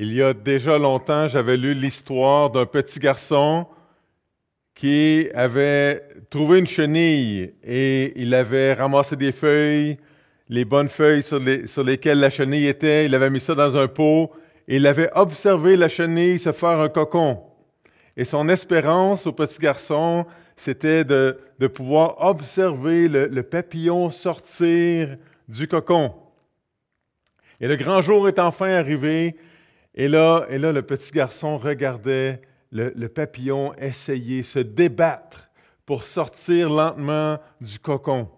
Il y a déjà longtemps, j'avais lu l'histoire d'un petit garçon qui avait trouvé une chenille et il avait ramassé des feuilles, les bonnes feuilles sur lesquelles la chenille était, il avait mis ça dans un pot et il avait observé la chenille se faire un cocon. Et son espérance au petit garçon, c'était de pouvoir observer le papillon sortir du cocon. Et le grand jour est enfin arrivé. Et là, le petit garçon regardait le papillon essayer, se débattre pour sortir lentement du cocon.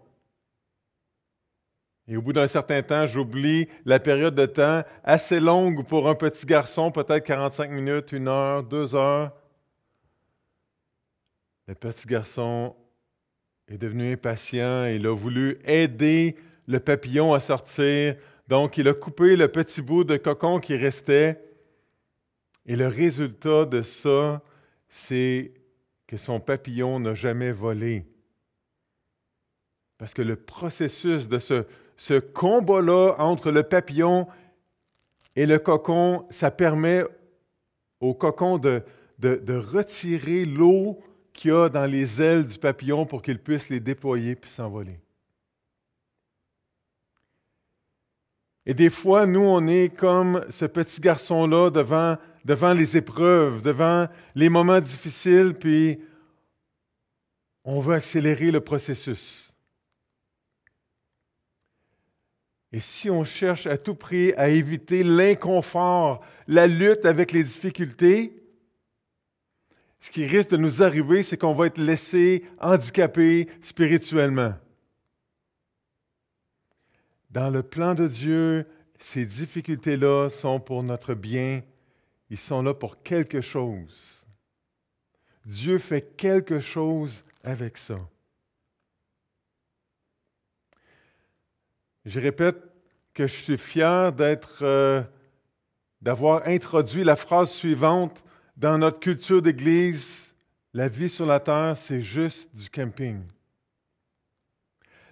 Et au bout d'un certain temps, j'oublie la période de temps assez longue pour un petit garçon, peut-être 45 minutes, 1 heure, 2 heures. Le petit garçon est devenu impatient et il a voulu aider le papillon à sortir. Donc, il a coupé le petit bout de cocon qui restait. Et le résultat de ça, c'est que son papillon n'a jamais volé. Parce que le processus de ce combat-là entre le papillon et le cocon, ça permet au cocon de retirer l'eau qu'il y a dans les ailes du papillon pour qu'il puisse les déployer puis s'envoler. Et des fois, nous, on est comme ce petit garçon-là devant les épreuves, devant les moments difficiles, puis on veut accélérer le processus. Et si on cherche à tout prix à éviter l'inconfort, la lutte avec les difficultés, ce qui risque de nous arriver, c'est qu'on va être laissé handicapé spirituellement. Dans le plan de Dieu, ces difficultés-là sont pour notre bien. Ils sont là pour quelque chose. Dieu fait quelque chose avec ça. Je répète que je suis fier d'avoir introduit la phrase suivante dans notre culture d'Église. La vie sur la terre, c'est juste du camping.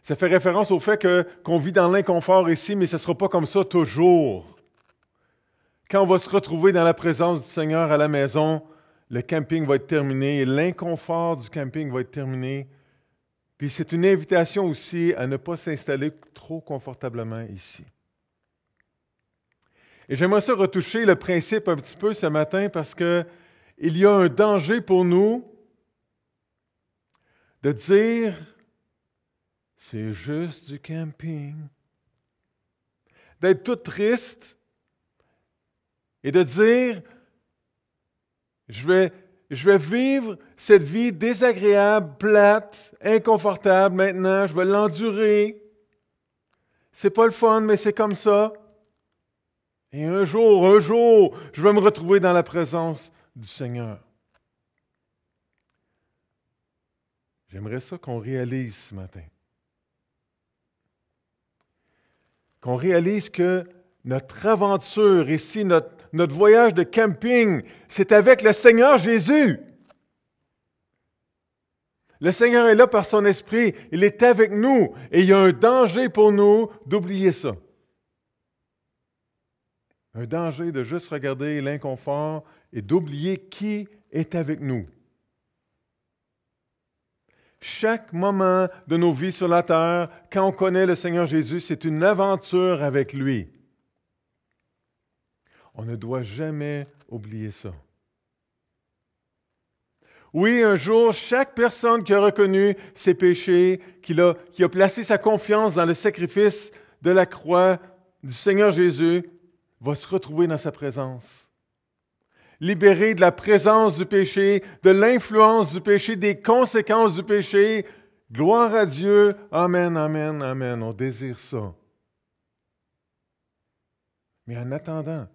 Ça fait référence au fait qu'on vit dans l'inconfort ici, mais ce ne sera pas comme ça toujours. Quand on va se retrouver dans la présence du Seigneur à la maison, le camping va être terminé et l'inconfort du camping va être terminé. Puis c'est une invitation aussi à ne pas s'installer trop confortablement ici. Et j'aimerais ça retoucher le principe un petit peu ce matin parce qu'il y a un danger pour nous de dire « c'est juste du camping », d'être tout triste et de dire « je vais vivre cette vie désagréable, plate, inconfortable maintenant, je vais l'endurer. C'est pas le fun, mais c'est comme ça. Et un jour, je vais me retrouver dans la présence du Seigneur. » J'aimerais ça qu'on réalise ce matin. Qu'on réalise que notre aventure ici, notre voyage de camping, c'est avec le Seigneur Jésus. Le Seigneur est là par son esprit, il est avec nous et il y a un danger pour nous d'oublier ça. Un danger de juste regarder l'inconfort et d'oublier qui est avec nous. Chaque moment de nos vies sur la terre, quand on connaît le Seigneur Jésus, c'est une aventure avec lui. On ne doit jamais oublier ça. Oui, un jour, chaque personne qui a reconnu ses péchés, qui a placé sa confiance dans le sacrifice de la croix du Seigneur Jésus, va se retrouver dans sa présence. Libéré de la présence du péché, de l'influence du péché, des conséquences du péché. Gloire à Dieu. Amen, amen, amen. On désire ça. Mais en attendant,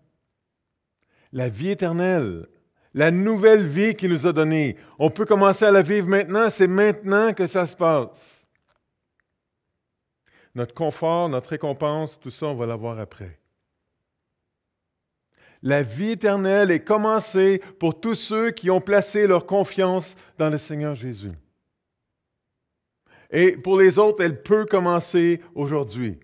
la vie éternelle, la nouvelle vie qu'il nous a donnée, on peut commencer à la vivre maintenant, c'est maintenant que ça se passe. Notre confort, notre récompense, tout ça, on va l'avoir après. La vie éternelle est commencée pour tous ceux qui ont placé leur confiance dans le Seigneur Jésus. Et pour les autres, elle peut commencer aujourd'hui.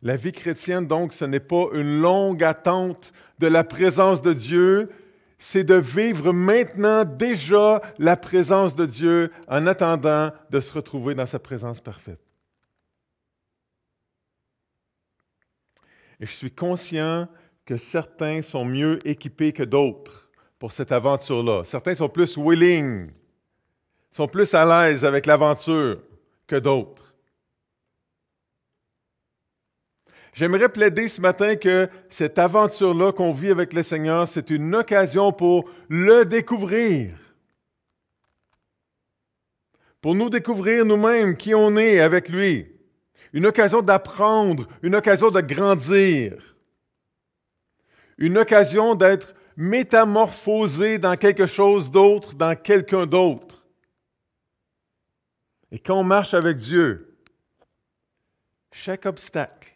La vie chrétienne, donc, ce n'est pas une longue attente de la présence de Dieu, c'est de vivre maintenant déjà la présence de Dieu en attendant de se retrouver dans sa présence parfaite. Et je suis conscient que certains sont mieux équipés que d'autres pour cette aventure-là. Certains sont plus willing, sont plus à l'aise avec l'aventure que d'autres. J'aimerais plaider ce matin que cette aventure-là qu'on vit avec le Seigneur, c'est une occasion pour le découvrir. Pour nous découvrir nous-mêmes qui on est avec lui. Une occasion d'apprendre, une occasion de grandir. Une occasion d'être métamorphosé dans quelque chose d'autre, dans quelqu'un d'autre. Et quand on marche avec Dieu, chaque obstacle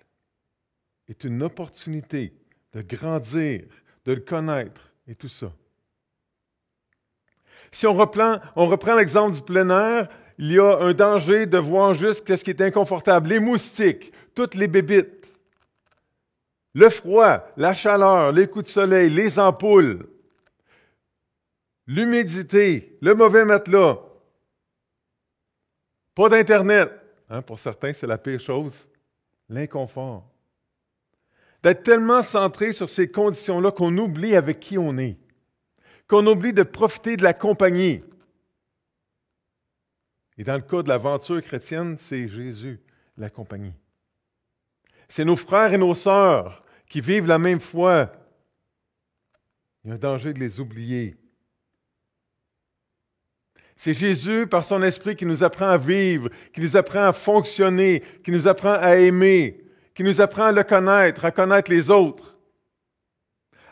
est une opportunité de grandir, de le connaître et tout ça. Si on reprend l'exemple du plein air, il y a un danger de voir juste ce qui est inconfortable. Les moustiques, toutes les bébites, le froid, la chaleur, les coups de soleil, les ampoules, l'humidité, le mauvais matelas, pas d'Internet. Pour certains, c'est la pire chose. L'inconfort. D'être tellement centré sur ces conditions-là qu'on oublie avec qui on est, qu'on oublie de profiter de la compagnie. Et dans le cas de l'aventure chrétienne, c'est Jésus, la compagnie. C'est nos frères et nos sœurs qui vivent la même foi. Il y a un danger de les oublier. C'est Jésus, par son esprit, qui nous apprend à vivre, qui nous apprend à fonctionner, qui nous apprend à aimer, qui nous apprend à le connaître, à connaître les autres,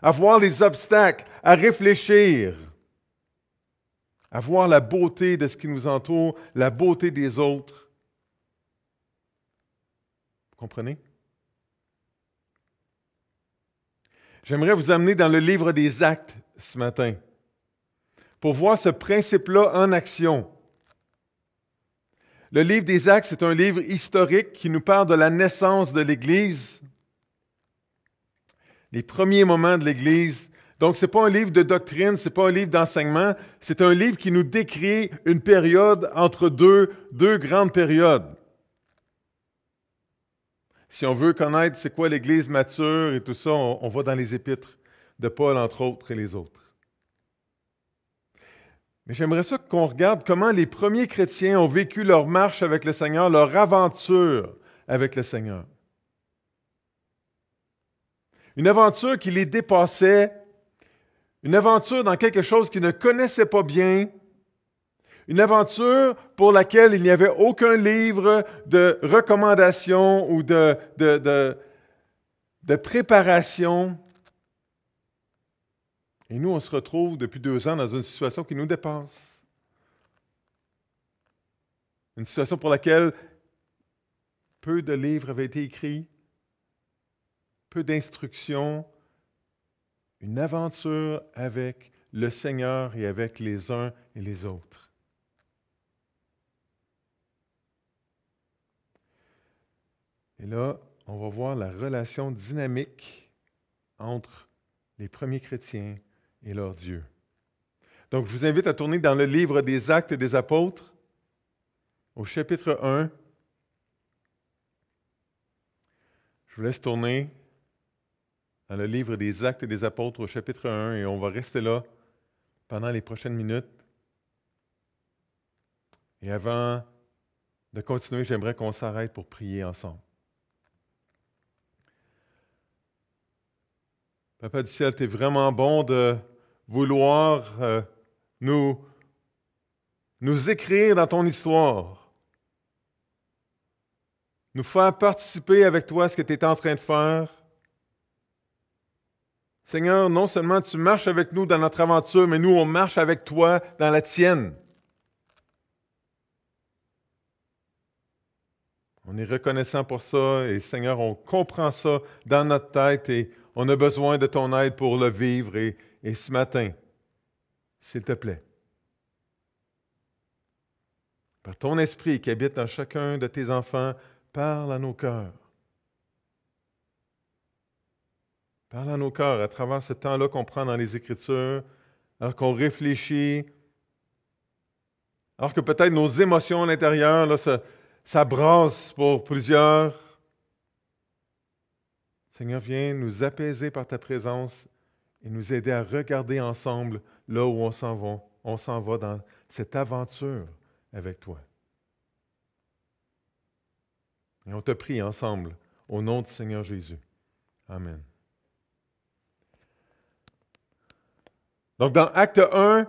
à voir les obstacles, à réfléchir, à voir la beauté de ce qui nous entoure, la beauté des autres. Vous comprenez? J'aimerais vous amener dans le livre des Actes ce matin pour voir ce principe-là en action. Le livre des Actes, c'est un livre historique qui nous parle de la naissance de l'Église, les premiers moments de l'Église. Donc, ce n'est pas un livre de doctrine, ce n'est pas un livre d'enseignement, c'est un livre qui nous décrit une période entre deux grandes périodes. Si on veut connaître c'est quoi l'Église mature et tout ça, on va dans les épîtres de Paul, entre autres, et les autres. Mais j'aimerais ça qu'on regarde comment les premiers chrétiens ont vécu leur marche avec le Seigneur, leur aventure avec le Seigneur. Une aventure qui les dépassait, une aventure dans quelque chose qu'ils ne connaissaient pas bien, une aventure pour laquelle il n'y avait aucun livre de recommandation ou de préparation. Et nous, on se retrouve depuis 2 ans dans une situation qui nous dépasse. Une situation pour laquelle peu de livres avaient été écrits, peu d'instructions, une aventure avec le Seigneur et avec les uns et les autres. Et là, on va voir la relation dynamique entre les premiers chrétiens et leur Dieu. Donc, je vous invite à tourner dans le livre des Actes des Apôtres, au chapitre 1. Je vous laisse tourner dans le livre des Actes des Apôtres, au chapitre 1, et on va rester là pendant les prochaines minutes. Et avant de continuer, j'aimerais qu'on s'arrête pour prier ensemble. Papa du ciel, tu es vraiment bon de vouloir nous écrire dans ton histoire, nous faire participer avec toi à ce que tu es en train de faire. Seigneur, non seulement tu marches avec nous dans notre aventure, mais nous, on marche avec toi dans la tienne. On est reconnaissant pour ça et Seigneur, on comprend ça dans notre tête et on a besoin de ton aide pour le vivre. Et ce matin, s'il te plaît, par ton esprit qui habite dans chacun de tes enfants, parle à nos cœurs. Parle à nos cœurs à travers ce temps-là qu'on prend dans les Écritures, alors qu'on réfléchit, alors que peut-être nos émotions à l'intérieur, là, ça brasse pour plusieurs. Seigneur, viens nous apaiser par ta présence et nous aider à regarder ensemble là où on s'en va. On s'en va dans cette aventure avec toi. Et on te prie ensemble, au nom du Seigneur Jésus. Amen. Donc, dans Acte 1,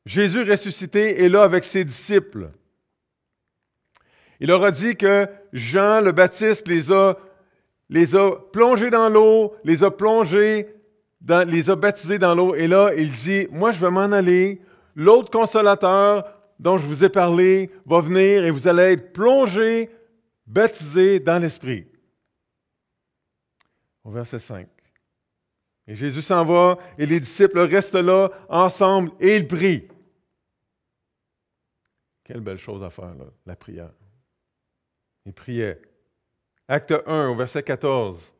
Jésus ressuscité est là avec ses disciples. Il leur a dit que Jean le Baptiste les a plongés dans l'eau, les a baptisés dans l'eau. Et là, il dit, moi, je vais m'en aller. L'autre consolateur dont je vous ai parlé va venir et vous allez être plongés, baptisés dans l'Esprit. Au verset 5. Et Jésus s'en va et les disciples restent là ensemble et ils prient. Quelle belle chose à faire, là, la prière. Ils priaient. Acte 1, au verset 14.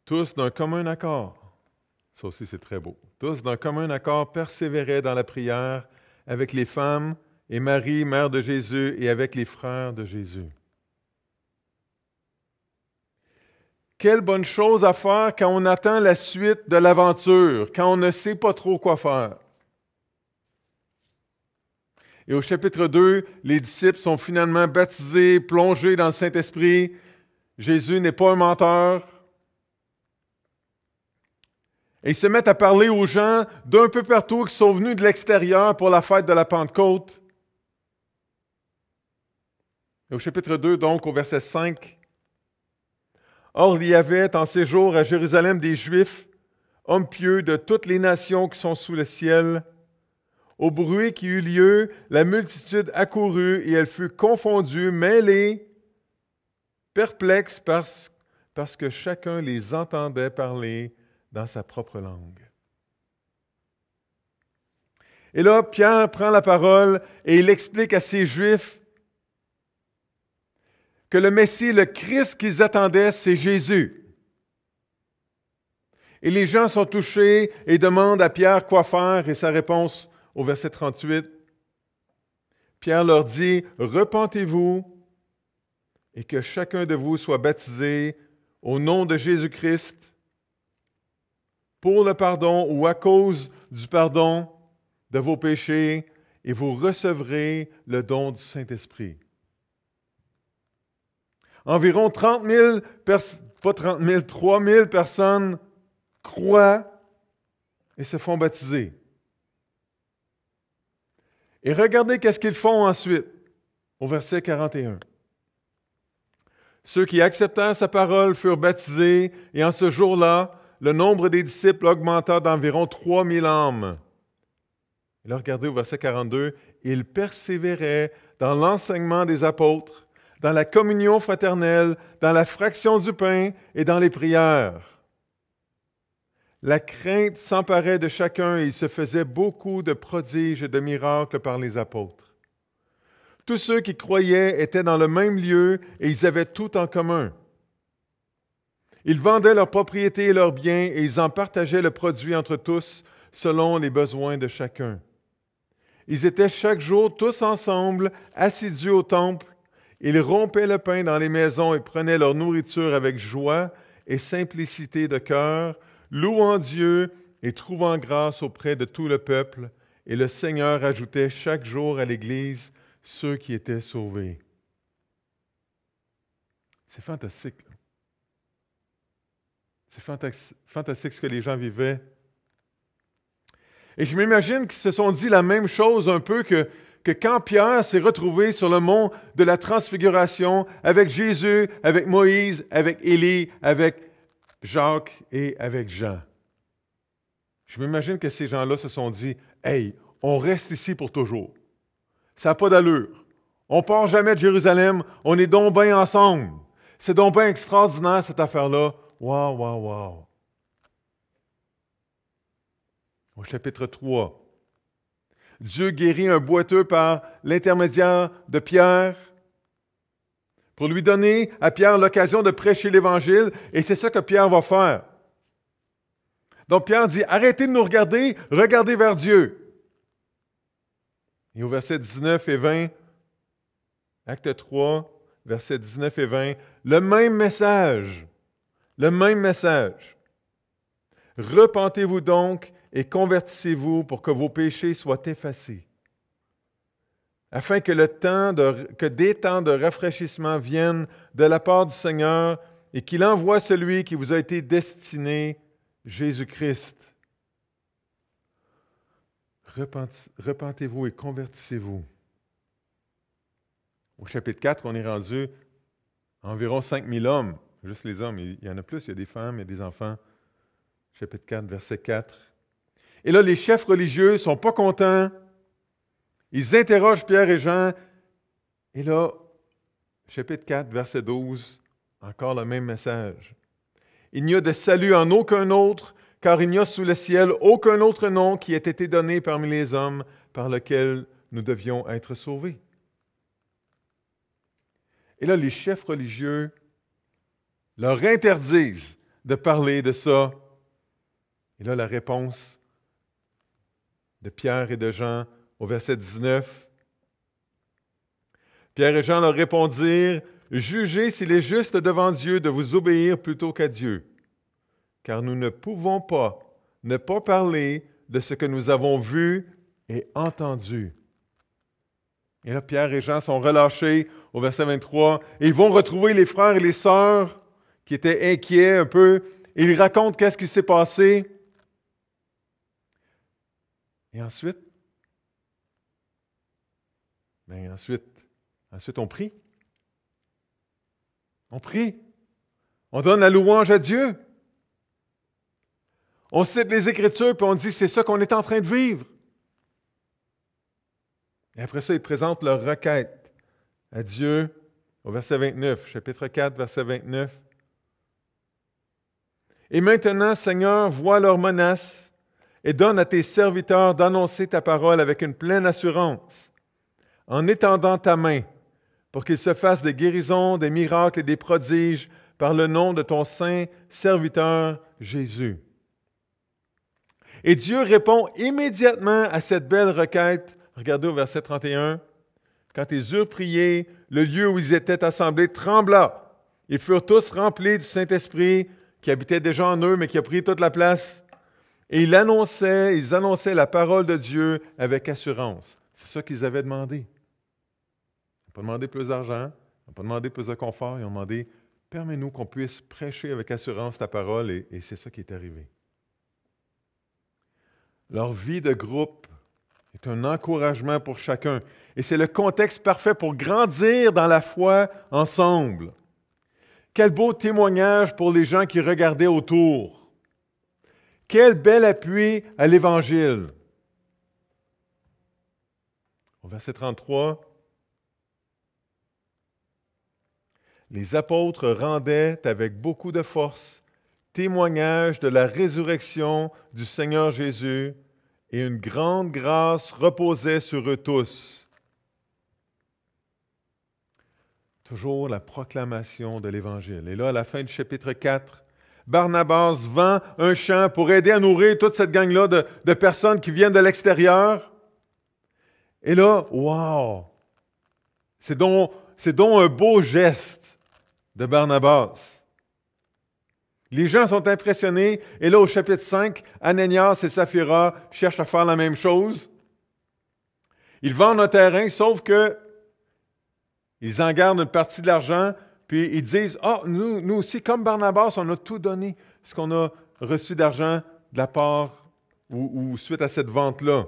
Tous d'un commun accord, ça aussi c'est très beau, tous d'un commun accord persévéraient dans la prière avec les femmes et Marie, mère de Jésus, et avec les frères de Jésus. Quelle bonne chose à faire quand on attend la suite de l'aventure, quand on ne sait pas trop quoi faire. Et au chapitre 2, les disciples sont finalement baptisés, plongés dans le Saint-Esprit. Jésus n'est pas un menteur. Et ils se mettent à parler aux gens d'un peu partout qui sont venus de l'extérieur pour la fête de la Pentecôte. Et au chapitre 2, donc, au verset 5, « Or, il y avait en ces jours à Jérusalem des Juifs, hommes pieux de toutes les nations qui sont sous le ciel. Au bruit qui eut lieu, la multitude accourut et elle fut confondue, mêlée, perplexe parce que chacun les entendait parler dans sa propre langue. » Et là, Pierre prend la parole et il explique à ces Juifs que le Messie, le Christ qu'ils attendaient, c'est Jésus. Et les gens sont touchés et demandent à Pierre quoi faire, et sa réponse au verset 38, Pierre leur dit, « Repentez-vous et que chacun de vous soit baptisé au nom de Jésus-Christ pour le pardon ou à cause du pardon de vos péchés, et vous recevrez le don du Saint-Esprit. » Environ 3 000 personnes croient et se font baptiser. Et regardez qu'est-ce qu'ils font ensuite, au verset 41. Ceux qui acceptèrent sa parole furent baptisés, et en ce jour-là, le nombre des disciples augmenta d'environ 3 000 âmes. Et là, regardez au verset 42, ils persévéraient dans l'enseignement des apôtres, dans la communion fraternelle, dans la fraction du pain et dans les prières. La crainte s'emparait de chacun et il se faisait beaucoup de prodiges et de miracles par les apôtres. Tous ceux qui croyaient étaient dans le même lieu et ils avaient tout en commun. Ils vendaient leurs propriétés et leurs biens et ils en partageaient le produit entre tous selon les besoins de chacun. Ils étaient chaque jour tous ensemble, assidus au temple. Ils rompaient le pain dans les maisons et prenaient leur nourriture avec joie et simplicité de cœur, louant Dieu et trouvant grâce auprès de tout le peuple. Et le Seigneur ajoutait chaque jour à l'Église ceux qui étaient sauvés. C'est fantastique. C'est fantastique ce que les gens vivaient. Et je m'imagine qu'ils se sont dit la même chose un peu que quand Pierre s'est retrouvé sur le mont de la Transfiguration avec Jésus, avec Moïse, avec Élie, avec Jacques et avec Jean. Je m'imagine que ces gens-là se sont dit « Hey, on reste ici pour toujours. Ça n'a pas d'allure. On ne part jamais de Jérusalem. On est donc bien ensemble. C'est donc bien extraordinaire cette affaire-là. Wow, wow, wow. » Au chapitre 3, Dieu guérit un boiteux par l'intermédiaire de Pierre. pour lui donner à Pierre l'occasion de prêcher l'Évangile, et c'est ça que Pierre va faire. Donc Pierre dit, arrêtez de nous regarder, regardez vers Dieu. Et au verset 19 et 20, acte 3, versets 19 et 20, le même message. Repentez-vous donc et convertissez-vous pour que vos péchés soient effacés, afin que des temps de rafraîchissement viennent de la part du Seigneur et qu'il envoie celui qui vous a été destiné, Jésus-Christ. Repentez-vous et convertissez-vous. Au chapitre 4, on est rendu à environ 5000 hommes, juste les hommes. Il y en a plus, il y a des femmes, il y a des enfants. Chapitre 4, verset 4. Et là, les chefs religieux ne sont pas contents. Ils interrogent Pierre et Jean. Et là, chapitre 4, verset 12, encore le même message. Il n'y a de salut en aucun autre, car il n'y a sous le ciel aucun autre nom qui ait été donné parmi les hommes par lequel nous devions être sauvés. Et là, les chefs religieux leur interdisent de parler de ça. Et là, la réponse de Pierre et de Jean au verset 19. Pierre et Jean leur répondirent, « Jugez s'il est juste devant Dieu de vous obéir plutôt qu'à Dieu, car nous ne pouvons pas ne pas parler de ce que nous avons vu et entendu. » Et là, Pierre et Jean sont relâchés au verset 23, et ils vont retrouver les frères et les sœurs qui étaient inquiets un peu, et ils racontent qu'est-ce qui s'est passé. Et ensuite, on prie. On prie. On donne la louange à Dieu. On cite les Écritures, puis on dit, c'est ça qu'on est en train de vivre. Et après ça, ils présentent leur requête à Dieu au verset 29, chapitre 4, verset 29. Et maintenant, Seigneur, vois leurs menaces et donne à tes serviteurs d'annoncer ta parole avec une pleine assurance, en étendant ta main, pour qu'il se fasse des guérisons, des miracles et des prodiges par le nom de ton saint serviteur Jésus. Et Dieu répond immédiatement à cette belle requête. Regardez au verset 31. Quand ils eurent prié, le lieu où ils étaient assemblés trembla. Ils furent tous remplis du Saint-Esprit qui habitait déjà en eux, mais qui a pris toute la place. Et ils annonçaient la parole de Dieu avec assurance. C'est ça qu'ils avaient demandé. Ils n'ont pas demandé plus d'argent, ils n'ont pas demandé plus de confort, ils ont demandé « Permets-nous qu'on puisse prêcher avec assurance ta parole » et c'est ça qui est arrivé. Leur vie de groupe est un encouragement pour chacun. Et c'est le contexte parfait pour grandir dans la foi ensemble. Quel beau témoignage pour les gens qui regardaient autour. Quel bel appui à l'Évangile. Au verset 33, les apôtres rendaient avec beaucoup de force témoignage de la résurrection du Seigneur Jésus, et une grande grâce reposait sur eux tous. Toujours la proclamation de l'Évangile. Et là, à la fin du chapitre 4, Barnabas vend un champ pour aider à nourrir toute cette gang-là de personnes qui viennent de l'extérieur. Et là, wow! C'est donc un beau geste de Barnabas. Les gens sont impressionnés. Et là, au chapitre 5, Ananias et Saphira cherchent à faire la même chose. Ils vendent un terrain, sauf que ils en gardent une partie de l'argent, puis ils disent, « Ah, nous aussi, comme Barnabas, on a tout donné, ce qu'on a reçu d'argent de la part ou suite à cette vente-là. »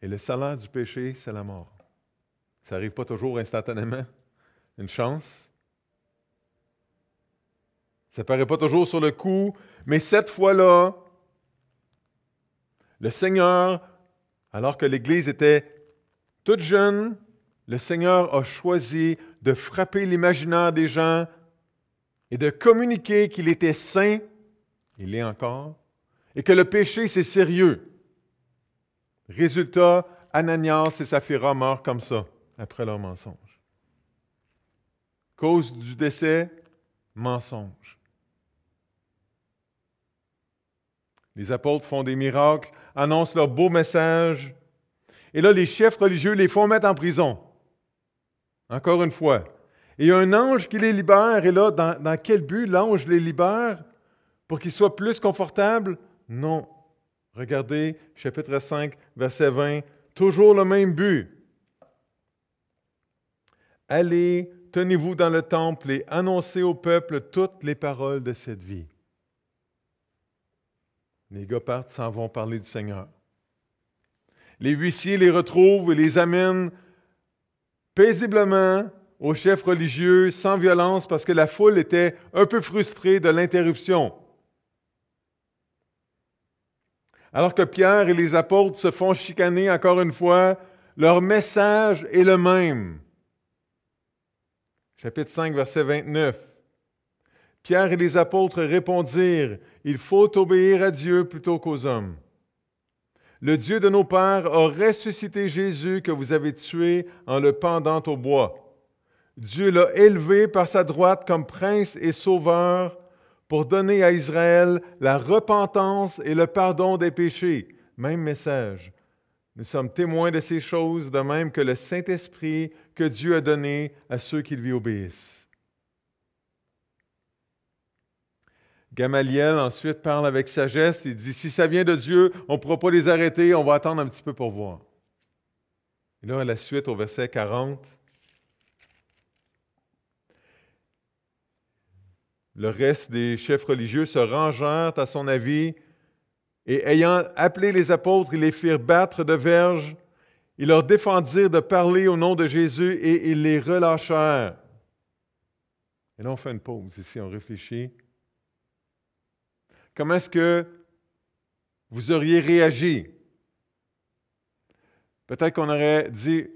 Et le salaire du péché, c'est la mort. Ça n'arrive pas toujours instantanément. Une chance. Ça ne paraît pas toujours sur le coup, mais cette fois-là, le Seigneur, alors que l'Église était toute jeune, le Seigneur a choisi de frapper l'imaginaire des gens et de communiquer qu'il était saint, il l'est encore, et que le péché, c'est sérieux. Résultat, Ananias et Saphira meurent comme ça, après leur mensonge. Cause du décès, mensonge. Les apôtres font des miracles, annoncent leur beau message, et là, les chefs religieux les font mettre en prison. Encore une fois. Et il y a un ange qui les libère, et là, dans quel but l'ange les libère? Pour qu'ils soient plus confortables? Non. Regardez, chapitre 5, verset 20, toujours le même but. Allez, tenez-vous dans le temple et annoncez au peuple toutes les paroles de cette vie. Les gars partent, s'en vont parler du Seigneur. Les huissiers les retrouvent et les amènent paisiblement aux chefs religieux, sans violence, parce que la foule était un peu frustrée de l'interruption. Alors que Pierre et les apôtres se font chicaner encore une fois, leur message est le même. Chapitre 5, verset 29. Pierre et les apôtres répondirent, « Il faut obéir à Dieu plutôt qu'aux hommes. Le Dieu de nos pères a ressuscité Jésus que vous avez tué en le pendant au bois. Dieu l'a élevé par sa droite comme prince et sauveur pour donner à Israël la repentance et le pardon des péchés. » Même message. Nous sommes témoins de ces choses, de même que le Saint-Esprit que Dieu a donné à ceux qui lui obéissent. Gamaliel ensuite parle avec sagesse. Il dit, si ça vient de Dieu, on ne pourra pas les arrêter, on va attendre un petit peu pour voir. Et là, à la suite, au verset 40, le reste des chefs religieux se rangèrent à son avis et ayant appelé les apôtres, ils les firent battre de verges. Ils leur défendirent de parler au nom de Jésus et ils les relâchèrent. Et là, on fait une pause ici, on réfléchit. Comment est-ce que vous auriez réagi? Peut-être qu'on aurait dit,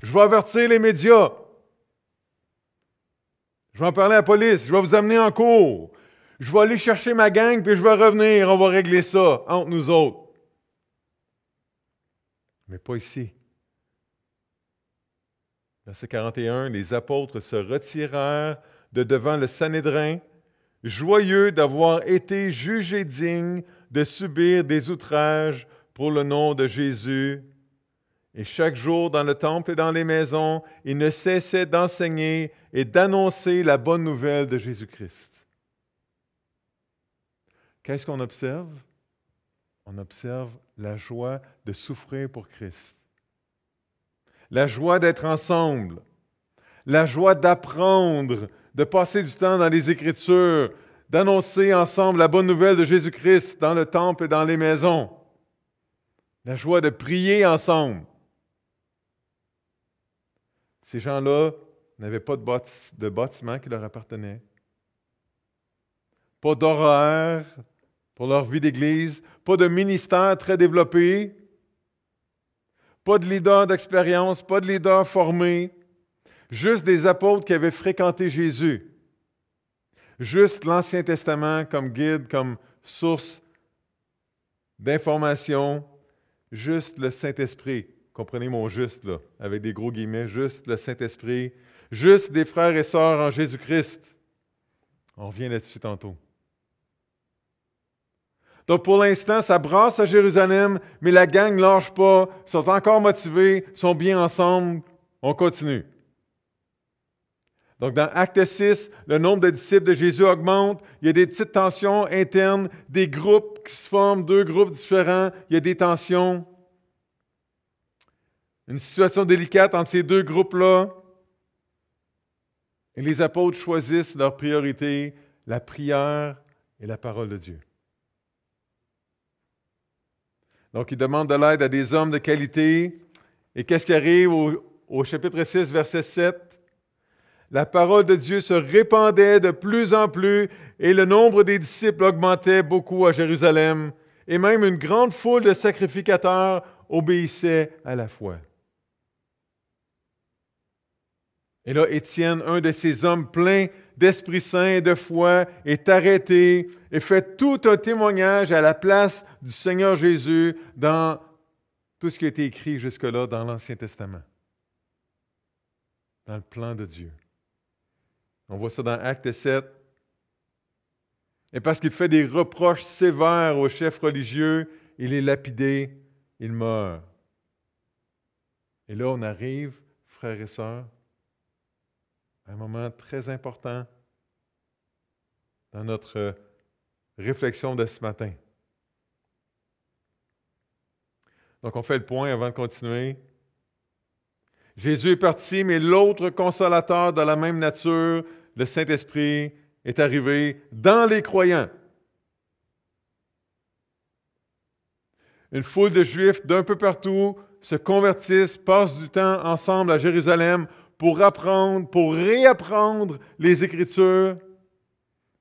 je vais avertir les médias. Je vais en parler à la police. Je vais vous amener en cours. Je vais aller chercher ma gang, puis je vais revenir. On va régler ça entre nous autres. Mais pas ici. Verset 41, les apôtres se retirèrent de devant le Sanhédrin, joyeux d'avoir été jugés dignes de subir des outrages pour le nom de Jésus. Et chaque jour, dans le temple et dans les maisons, ils ne cessaient d'enseigner et d'annoncer la bonne nouvelle de Jésus-Christ. Qu'est-ce qu'on observe? On observe la joie de souffrir pour Christ. La joie d'être ensemble. La joie d'apprendre, de passer du temps dans les Écritures, d'annoncer ensemble la bonne nouvelle de Jésus-Christ dans le temple et dans les maisons. La joie de prier ensemble. Ces gens-là n'avaient pas de bâtiment qui leur appartenait. Pas d'horaire pour leur vie d'Église, pas de ministère très développé, pas de leader d'expérience, pas de leader formé, juste des apôtres qui avaient fréquenté Jésus. Juste l'Ancien Testament comme guide, comme source d'information, juste le Saint-Esprit. Comprenez mon juste, là, avec des gros guillemets, juste le Saint-Esprit, juste des frères et sœurs en Jésus-Christ. On revient là-dessus tantôt. Donc pour l'instant, ça brasse à Jérusalem, mais la gang ne lâche pas, sont encore motivés, sont bien ensemble, on continue. Donc dans Acte 6, le nombre de disciples de Jésus augmente, il y a des petites tensions internes, des groupes qui se forment, deux groupes différents, il y a des tensions. Une situation délicate entre ces deux groupes-là. Et les apôtres choisissent leur priorité, la prière et la parole de Dieu. Donc, ils demandent de l'aide à des hommes de qualité. Et qu'est-ce qui arrive au chapitre 6, verset 7? La parole de Dieu se répandait de plus en plus et le nombre des disciples augmentait beaucoup à Jérusalem. Et même une grande foule de sacrificateurs obéissait à la foi. Et là, Étienne, un de ces hommes pleins d'Esprit Saint et de foi, est arrêté et fait tout un témoignage à la place du Seigneur Jésus dans tout ce qui a été écrit jusque-là dans l'Ancien Testament, dans le plan de Dieu. On voit ça dans Acte 7. Et parce qu'il fait des reproches sévères aux chefs religieux, il est lapidé, il meurt. Et là, on arrive, frères et sœurs, à un moment très important dans notre réflexion de ce matin. Donc, on fait le point avant de continuer. Jésus est parti, mais l'autre consolateur de la même nature, le Saint-Esprit, est arrivé dans les croyants. Une foule de Juifs d'un peu partout se convertissent, passent du temps ensemble à Jérusalem pour apprendre, pour réapprendre les Écritures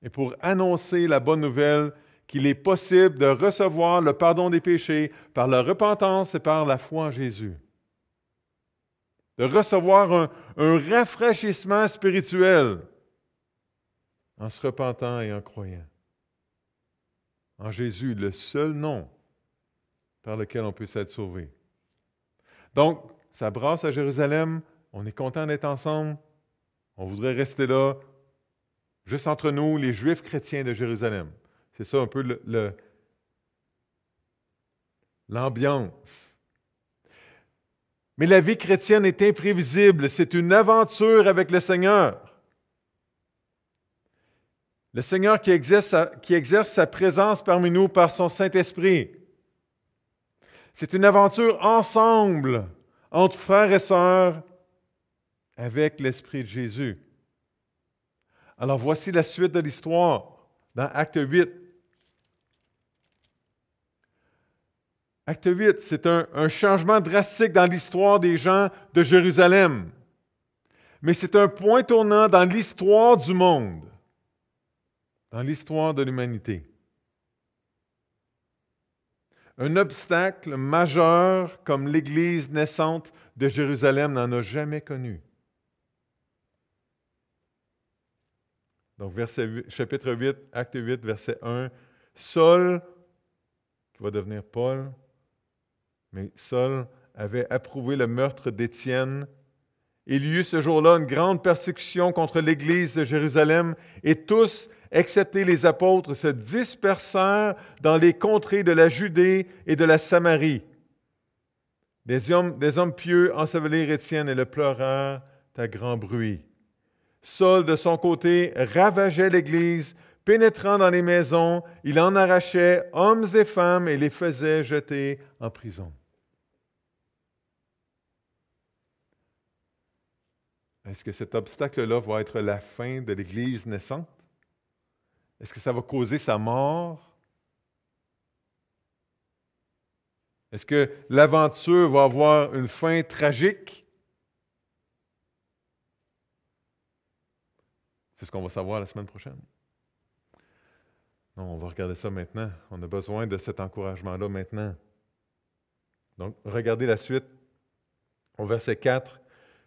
et pour annoncer la bonne nouvelle qu'il est possible de recevoir le pardon des péchés par la repentance et par la foi en Jésus. De recevoir un rafraîchissement spirituel en se repentant et en croyant. En Jésus, le seul nom par lequel on peut s'être sauvé. Donc, ça brasse à Jérusalem, on est content d'être ensemble, on voudrait rester là, juste entre nous, les Juifs chrétiens de Jérusalem. C'est ça un peu l'ambiance. Mais la vie chrétienne est imprévisible, c'est une aventure avec le Seigneur. Le Seigneur qui exerce sa présence parmi nous par son Saint-Esprit. C'est une aventure ensemble, entre frères et sœurs, avec l'Esprit de Jésus. Alors voici la suite de l'histoire dans Acte 8. Acte 8, c'est un changement drastique dans l'histoire des gens de Jérusalem. Mais c'est un point tournant dans l'histoire du monde, dans l'histoire de l'humanité. Un obstacle majeur comme l'Église naissante de Jérusalem n'en a jamais connu. Donc, chapitre 8, acte 8, verset 1. Saul, qui va devenir Paul, mais Saul avait approuvé le meurtre d'Étienne. Il y eut ce jour-là une grande persécution contre l'Église de Jérusalem et tous, excepté les apôtres, se dispersèrent dans les contrées de la Judée et de la Samarie. Des hommes pieux ensevelirent Étienne et le pleurèrent à grand bruit. Saul, de son côté, ravageait l'Église, pénétrant dans les maisons, il en arrachait hommes et femmes et les faisait jeter en prison. Est-ce que cet obstacle-là va être la fin de l'Église naissante? Est-ce que ça va causer sa mort? Est-ce que l'aventure va avoir une fin tragique? C'est ce qu'on va savoir la semaine prochaine. Non, on va regarder ça maintenant. On a besoin de cet encouragement-là maintenant. Donc, regardez la suite au verset 4.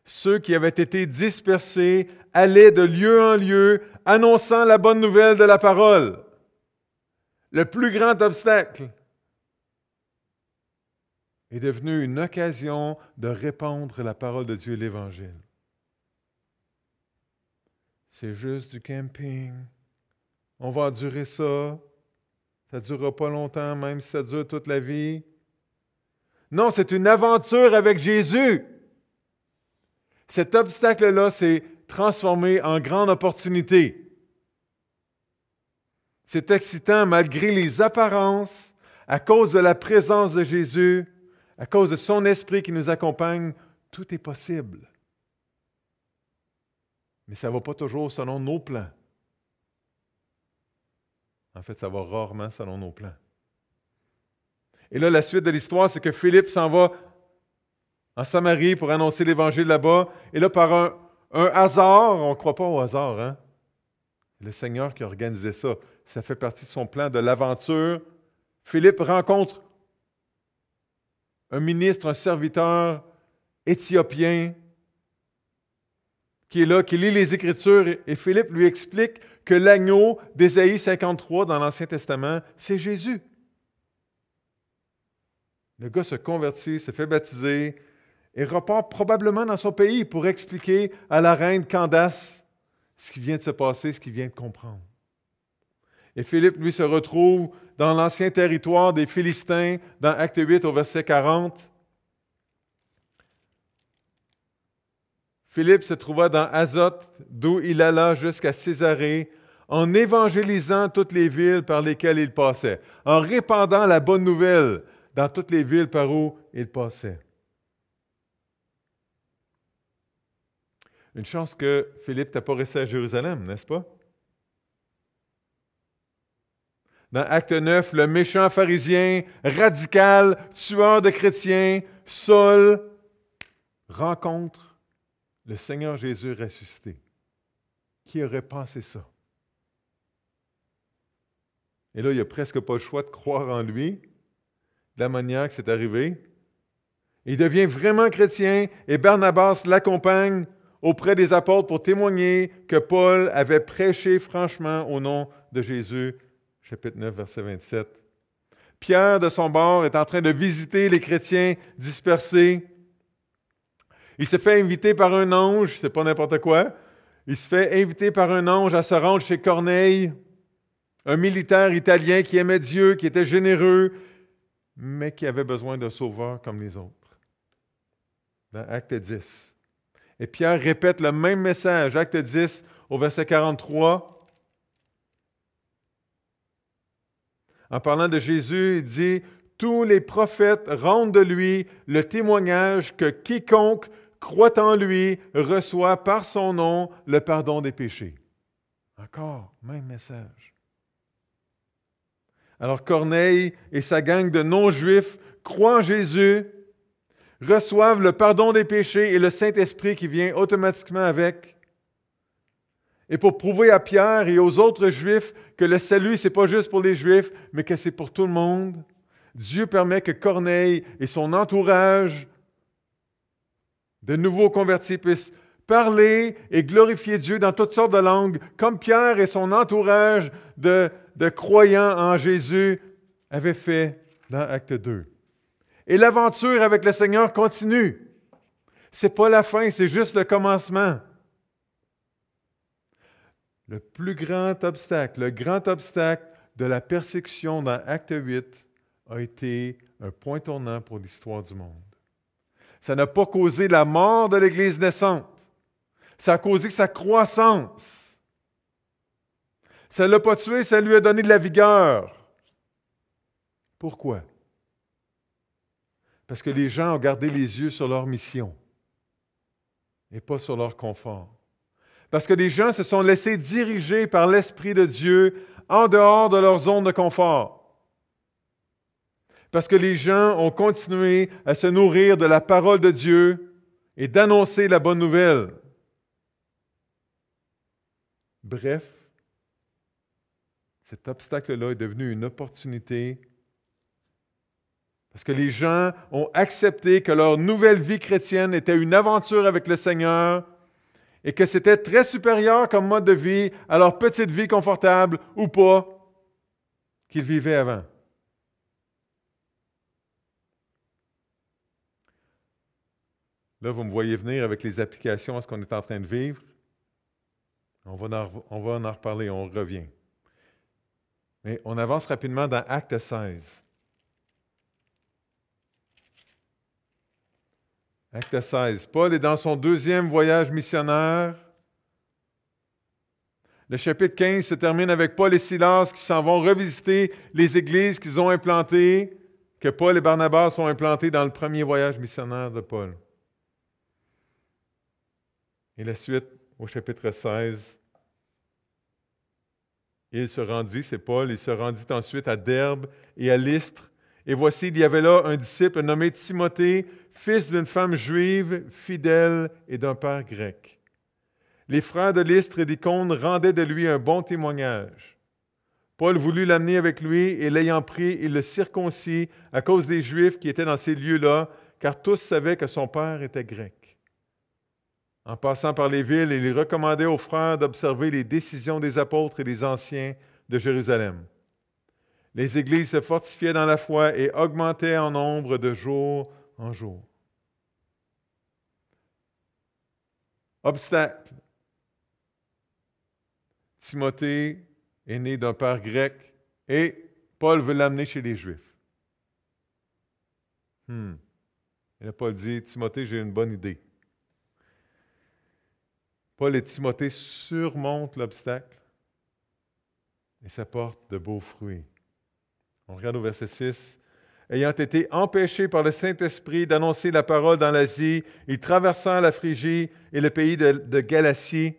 Ceux qui avaient été dispersés allaient de lieu en lieu, annonçant la bonne nouvelle de la parole. Le plus grand obstacle est devenu une occasion de répandre la parole de Dieu et l'Évangile. C'est juste du camping. On va endurer ça. Ça ne durera pas longtemps, même si ça dure toute la vie. Non, c'est une aventure avec Jésus. Cet obstacle-là s'est transformé en grande opportunité. C'est excitant malgré les apparences, à cause de la présence de Jésus, à cause de son esprit qui nous accompagne, tout est possible. Mais ça ne va pas toujours selon nos plans. En fait, ça va rarement selon nos plans. Et là, la suite de l'histoire, c'est que Philippe s'en va en Samarie pour annoncer l'Évangile là-bas. Et là, par un hasard, on ne croit pas au hasard, hein? Le Seigneur qui a organisé ça. Ça fait partie de son plan de l'aventure. Philippe rencontre un ministre, un serviteur éthiopien qui est là, qui lit les Écritures, et Philippe lui explique que l'agneau d'Ésaïe 53 dans l'Ancien Testament, c'est Jésus. Le gars se convertit, se fait baptiser et repart probablement dans son pays pour expliquer à la reine Candace ce qui vient de se passer, ce qu'il vient de comprendre. Et Philippe, lui, se retrouve dans l'ancien territoire des Philistins, dans Acte 8 au verset 40. Philippe se trouva dans Azote, d'où il alla jusqu'à Césarée, en évangélisant toutes les villes par lesquelles il passait, en répandant la bonne nouvelle dans toutes les villes par où il passait. Une chance que Philippe n'a pas resté à Jérusalem, n'est-ce pas? Dans Acte 9, le méchant pharisien, radical, tueur de chrétiens, Saul, rencontre le Seigneur Jésus ressuscité. Qui aurait pensé ça? Et là, il n'a presque pas le choix de croire en lui, de la manière que c'est arrivé. Il devient vraiment chrétien et Barnabas l'accompagne auprès des apôtres pour témoigner que Paul avait prêché franchement au nom de Jésus. Chapitre 9, verset 27. Pierre, de son bord, est en train de visiter les chrétiens dispersés. Il se fait inviter par un ange, c'est pas n'importe quoi. Il se fait inviter par un ange à se rendre chez Corneille, un militaire italien qui aimait Dieu, qui était généreux, mais qui avait besoin d'un sauveur comme les autres. Dans Acte 10. Et Pierre répète le même message, Acte 10, au verset 43. En parlant de Jésus, il dit « Tous les prophètes rendent de lui le témoignage que quiconque croit en lui reçoit par son nom le pardon des péchés. » Encore, même message. Alors Corneille et sa gang de non-juifs croient en Jésus, reçoivent le pardon des péchés et le Saint-Esprit qui vient automatiquement avec. Et pour prouver à Pierre et aux autres Juifs que le salut, ce n'est pas juste pour les Juifs, mais que c'est pour tout le monde, Dieu permet que Corneille et son entourage de nouveaux convertis puissent parler et glorifier Dieu dans toutes sortes de langues, comme Pierre et son entourage de croyants en Jésus avaient fait dans Acte 2. Et l'aventure avec le Seigneur continue. Ce n'est pas la fin, c'est juste le commencement. Le plus grand obstacle, le grand obstacle de la persécution dans Acte 8 a été un point tournant pour l'histoire du monde. Ça n'a pas causé la mort de l'Église naissante. Ça a causé sa croissance. Ça ne l'a pas tué, ça lui a donné de la vigueur. Pourquoi? Parce que les gens ont gardé les yeux sur leur mission et pas sur leur confort. Parce que les gens se sont laissés diriger par l'Esprit de Dieu en dehors de leur zone de confort. Parce que les gens ont continué à se nourrir de la parole de Dieu et d'annoncer la bonne nouvelle. Bref, cet obstacle-là est devenu une opportunité parce que les gens ont accepté que leur nouvelle vie chrétienne était une aventure avec le Seigneur et que c'était très supérieur comme mode de vie à leur petite vie confortable ou pas qu'ils vivaient avant. Là, vous me voyez venir avec les applications à ce qu'on est en train de vivre. On va en reparler, on revient. Mais on avance rapidement dans Acte 16. Acte 16. Paul est dans son deuxième voyage missionnaire. Le chapitre 15 se termine avec Paul et Silas qui s'en vont revisiter les églises qu'ils ont implantées, que Paul et Barnabas ont implantées dans le premier voyage missionnaire de Paul. Et la suite au chapitre 16. Il se rendit, c'est Paul, il se rendit ensuite à Derbe et à Lystre. Et voici, il y avait là un disciple nommé Timothée, fils d'une femme juive, fidèle et d'un père grec. Les frères de Lystre et d'Icône rendaient de lui un bon témoignage. Paul voulut l'amener avec lui et l'ayant pris, il le circoncit à cause des Juifs qui étaient dans ces lieux-là, car tous savaient que son père était grec. En passant par les villes, il recommandait aux frères d'observer les décisions des apôtres et des anciens de Jérusalem. Les églises se fortifiaient dans la foi et augmentaient en nombre de jour en jour. Obstacle. Timothée est né d'un père grec et Paul veut l'amener chez les Juifs. Et là, Paul dit, Timothée, j'ai une bonne idée. Paul et Timothée surmontent l'obstacle et ça porte de beaux fruits. On regarde au verset 6. Ayant été empêchés par le Saint-Esprit d'annoncer la parole dans l'Asie, ils traversèrent la Phrygie et le pays de Galatie.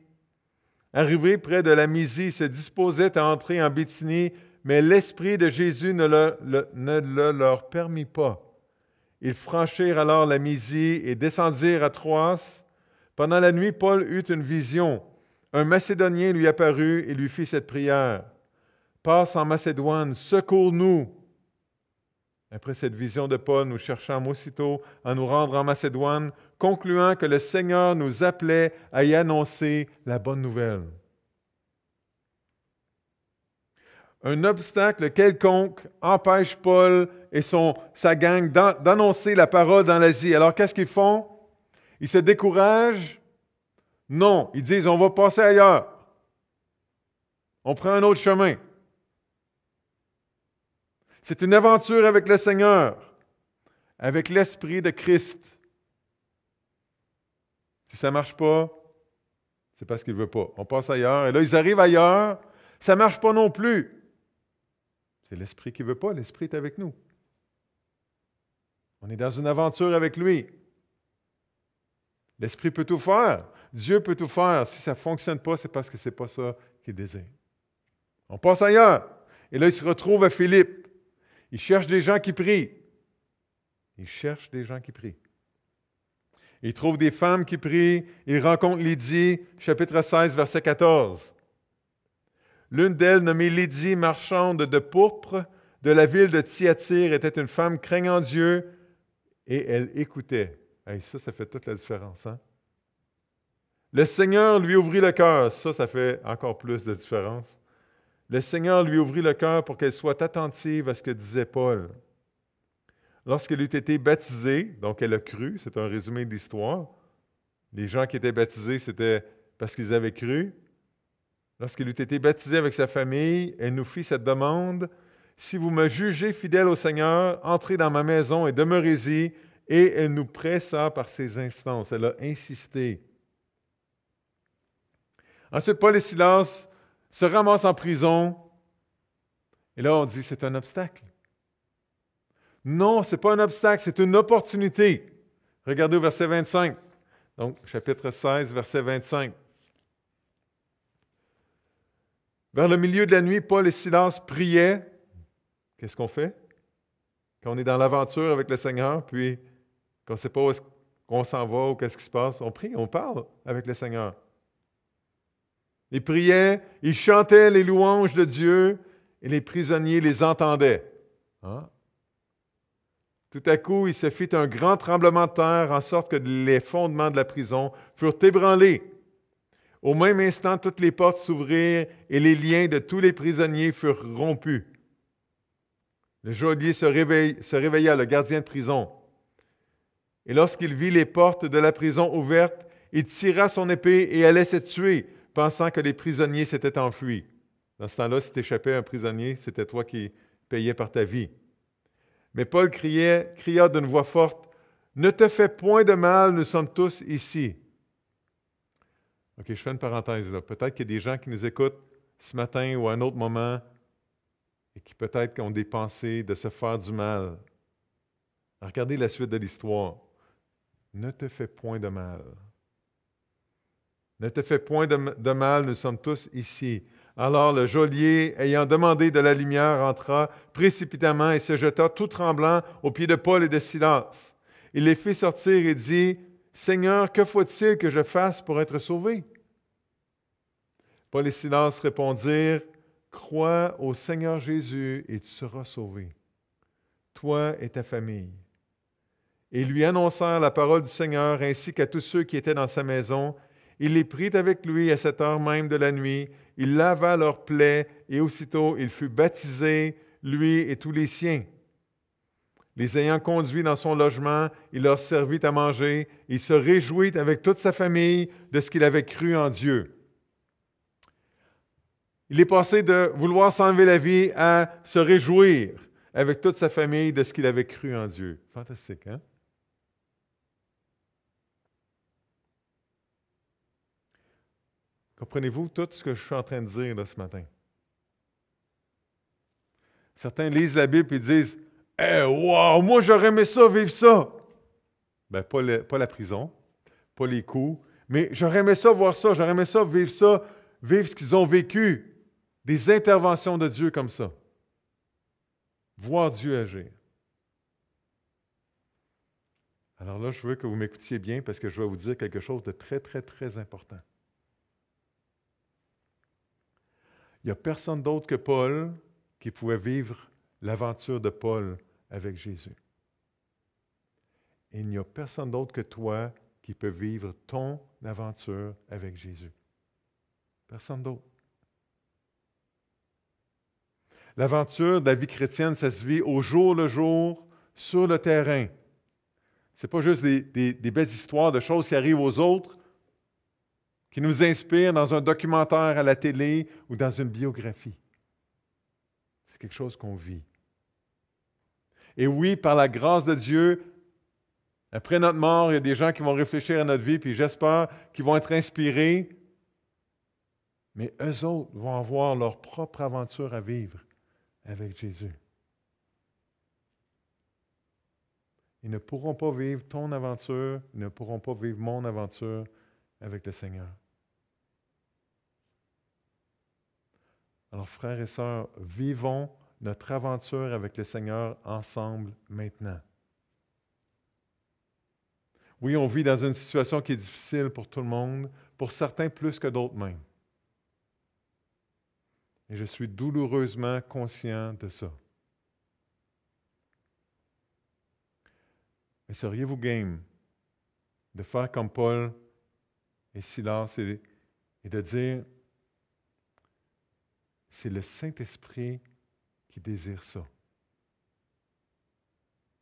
Arrivés près de la Mysie, ils se disposaient à entrer en Bithynie, mais l'Esprit de Jésus ne le leur permit pas. Ils franchirent alors la Mysie et descendirent à Troas. Pendant la nuit, Paul eut une vision. Un Macédonien lui apparut et lui fit cette prière. « Passe en Macédoine, secours-nous !» Après cette vision de Paul, nous cherchâmes aussitôt à nous rendre en Macédoine, concluant que le Seigneur nous appelait à y annoncer la bonne nouvelle. Un obstacle quelconque empêche Paul et sa gang d'annoncer la parole dans l'Asie. Alors, qu'est-ce qu'ils font? Ils se découragent? Non, ils disent, on va passer ailleurs. On prend un autre chemin. C'est une aventure avec le Seigneur, avec l'Esprit de Christ. Si ça ne marche pas, c'est parce qu'il ne veut pas. On passe ailleurs. Et là, ils arrivent ailleurs. Ça ne marche pas non plus. C'est l'Esprit qui ne veut pas. L'Esprit est avec nous. On est dans une aventure avec lui. L'Esprit peut tout faire. Dieu peut tout faire. Si ça ne fonctionne pas, c'est parce que ce n'est pas ça qu'il désire. On passe ailleurs. Et là, il se retrouve à Philippe. Il cherche des gens qui prient. Il cherche des gens qui prient. Il trouve des femmes qui prient. Il rencontre Lydie, chapitre 16, verset 14. L'une d'elles, nommée Lydie, marchande de pourpre de la ville de Thyatire, était une femme craignant Dieu et elle écoutait. Hey, ça fait toute la différence. Hein? Le Seigneur lui ouvrit le cœur. Ça fait encore plus de différence. Le Seigneur lui ouvrit le cœur pour qu'elle soit attentive à ce que disait Paul. Lorsqu'elle eut été baptisée, donc elle a cru, c'est un résumé de l'histoire. Les gens qui étaient baptisés, c'était parce qu'ils avaient cru. Lorsqu'elle eut été baptisée avec sa famille, elle nous fit cette demande. « Si vous me jugez fidèle au Seigneur, entrez dans ma maison et demeurez-y. » Et elle nous pressa par ses instances. Elle a insisté. Ensuite, Paul et Silas se ramassent en prison. Et là, on dit, c'est un obstacle. Non, ce n'est pas un obstacle, c'est une opportunité. Regardez au verset 25. Donc, chapitre 16, verset 25. Vers le milieu de la nuit, Paul et Silas priaient. Qu'est-ce qu'on fait? Quand on est dans l'aventure avec le Seigneur, puis qu'on ne sait pas où est-ce qu'on s'en va ou qu'est-ce qui se passe, on prie, on parle avec le Seigneur. Ils priaient, ils chantaient les louanges de Dieu et les prisonniers les entendaient. Hein? Tout à coup, il se fit un grand tremblement de terre en sorte que les fondements de la prison furent ébranlés. Au même instant, toutes les portes s'ouvrirent et les liens de tous les prisonniers furent rompus. Le geôlier se réveilla, le gardien de prison. Et lorsqu'il vit les portes de la prison ouvertes, il tira son épée et allait se tuer, pensant que les prisonniers s'étaient enfuis. Dans ce temps-là, si tu échappais à un prisonnier, c'était toi qui payais par ta vie. Mais Paul cria d'une voix forte, « Ne te fais point de mal, nous sommes tous ici. » OK, je fais une parenthèse là. Peut-être qu'il y a des gens qui nous écoutent ce matin ou à un autre moment et qui peut-être ont des pensées de se faire du mal. Regardez la suite de l'histoire. Ne te fais point de mal. Ne te fais point de mal, nous sommes tous ici. Alors le geôlier, ayant demandé de la lumière, entra précipitamment et se jeta tout tremblant aux pieds de Paul et de Silas. Il les fit sortir et dit, « Seigneur, que faut-il que je fasse pour être sauvé? » Paul et Silas répondirent, « Crois au Seigneur Jésus et tu seras sauvé, toi et ta famille. » Et lui annoncèrent la parole du Seigneur ainsi qu'à tous ceux qui étaient dans sa maison. Il les prit avec lui à cette heure même de la nuit. Il lava leurs plaies et aussitôt il fut baptisé. lui et tous les siens. Les ayant conduits dans son logement, il leur servit à manger. Il se réjouit avec toute sa famille de ce qu'il avait cru en Dieu. Il est passé de vouloir s'enlever la vie à se réjouir avec toute sa famille de ce qu'il avait cru en Dieu. Fantastique, hein? Comprenez-vous tout ce que je suis en train de dire là, ce matin? Certains lisent la Bible et disent « wow, moi j'aurais aimé ça, vivre ça! » Ben, pas la prison, pas les coups, mais j'aurais aimé ça, voir ça, j'aurais aimé ça, vivre ce qu'ils ont vécu. Des interventions de Dieu comme ça. Voir Dieu agir. Alors là, je veux que vous m'écoutiez bien parce que je vais vous dire quelque chose de très, très, très important. Il n'y a personne d'autre que Paul qui pouvait vivre l'aventure de Paul avec Jésus. Et il n'y a personne d'autre que toi qui peut vivre ton aventure avec Jésus. Personne d'autre. L'aventure de la vie chrétienne, ça se vit au jour le jour, sur le terrain. Ce n'est pas juste des belles histoires de choses qui arrivent aux autres, qui nous inspirent dans un documentaire à la télé ou dans une biographie. C'est quelque chose qu'on vit. Et oui, par la grâce de Dieu, après notre mort, il y a des gens qui vont réfléchir à notre vie, puis j'espère qu'ils vont être inspirés, mais eux autres vont avoir leur propre aventure à vivre avec Jésus. Ils ne pourront pas vivre ton aventure, ils ne pourront pas vivre mon aventure avec le Seigneur. Alors, frères et sœurs, vivons notre aventure avec le Seigneur ensemble maintenant. Oui, on vit dans une situation qui est difficile pour tout le monde, pour certains plus que d'autres même. Et je suis douloureusement conscient de ça. Mais seriez-vous game de faire comme Paul et Silas et de dire, c'est le Saint-Esprit qui désire ça.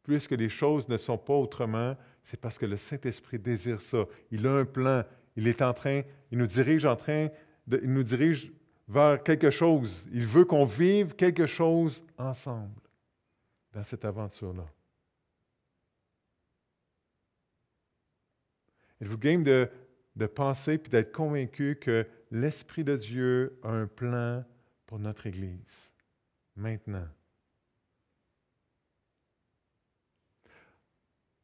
Puisque les choses ne sont pas autrement, c'est parce que le Saint-Esprit désire ça. Il a un plan. Il nous dirige vers quelque chose. Il veut qu'on vive quelque chose ensemble dans cette aventure-là. Êtes-vous game de penser puis d'être convaincu que l'Esprit de Dieu a un plan pour notre Église, maintenant?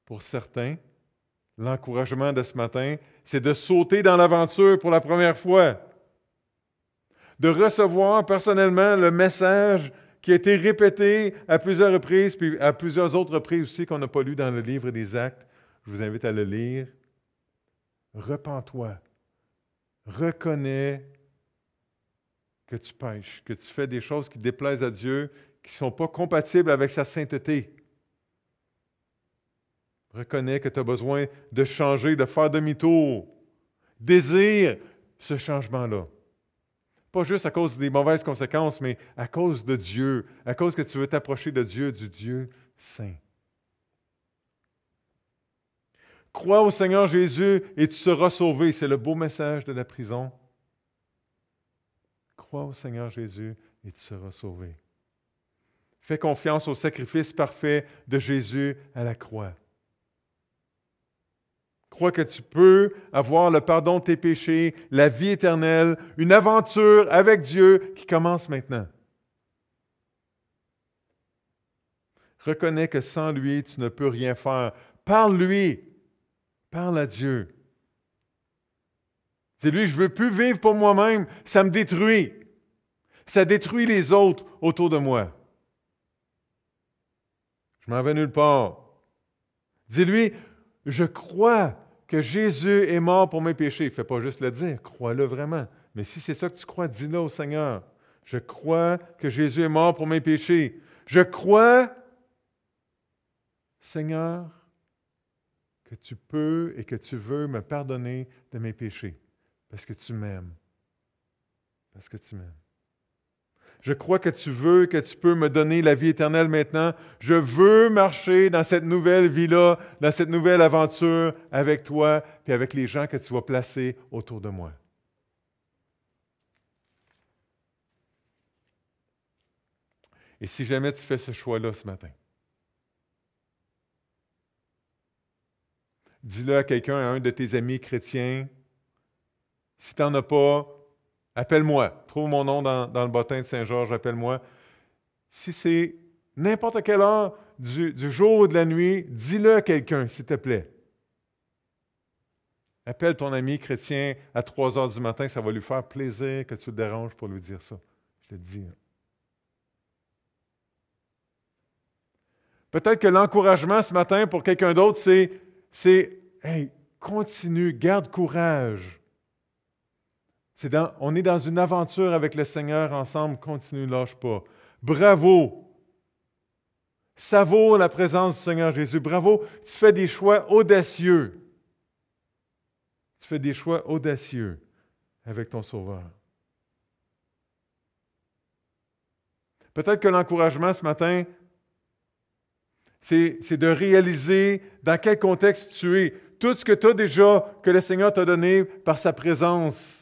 Pour certains, l'encouragement de ce matin, c'est de sauter dans l'aventure pour la première fois, de recevoir personnellement le message qui a été répété à plusieurs reprises, puis à plusieurs autres reprises aussi qu'on n'a pas lu dans le livre des Actes. Je vous invite à le lire. Repens-toi. Reconnais que tu pêches, que tu fais des choses qui déplaisent à Dieu, qui ne sont pas compatibles avec sa sainteté. Reconnais que tu as besoin de changer, de faire demi-tour. Désire ce changement-là. Pas juste à cause des mauvaises conséquences, mais à cause de Dieu, à cause que tu veux t'approcher de Dieu, du Dieu saint. Crois au Seigneur Jésus et tu seras sauvé. C'est le beau message de la prison. Crois au Seigneur Jésus et tu seras sauvé. Fais confiance au sacrifice parfait de Jésus à la croix. Crois que tu peux avoir le pardon de tes péchés, la vie éternelle, une aventure avec Dieu qui commence maintenant. Reconnais que sans lui, tu ne peux rien faire. Parle-lui. Parle à Dieu. Dis-lui, je ne veux plus vivre pour moi-même, ça me détruit. Ça détruit les autres autour de moi. Je m'en vais nulle part. Dis-lui, je crois que Jésus est mort pour mes péchés. Fais pas juste le dire, crois-le vraiment. Mais si c'est ça que tu crois, dis-le au Seigneur. Je crois que Jésus est mort pour mes péchés. Je crois, Seigneur, que tu peux et que tu veux me pardonner de mes péchés. Parce que tu m'aimes. Parce que tu m'aimes. Je crois que tu veux, que tu peux me donner la vie éternelle maintenant. Je veux marcher dans cette nouvelle vie-là, dans cette nouvelle aventure avec toi et avec les gens que tu vas placer autour de moi. Et si jamais tu fais ce choix-là ce matin, dis-le à quelqu'un, à un de tes amis chrétiens. Si tu n'en as pas, appelle-moi. Trouve mon nom dans le bottin de Saint-Georges, appelle-moi. Si c'est n'importe quelle heure du jour ou de la nuit, dis-le à quelqu'un, s'il te plaît. Appelle ton ami chrétien à 3 heures du matin, ça va lui faire plaisir que tu le déranges pour lui dire ça. Je te le dis. Peut-être que l'encouragement ce matin pour quelqu'un d'autre, c'est hey, continue, garde courage. On est dans une aventure avec le Seigneur ensemble, continue, lâche pas. Bravo! Savoure la présence du Seigneur Jésus. Bravo, tu fais des choix audacieux. Tu fais des choix audacieux avec ton Sauveur. Peut-être que l'encouragement ce matin, c'est de réaliser dans quel contexte tu es. Tout ce que tu as déjà, que le Seigneur t'a donné par sa présence.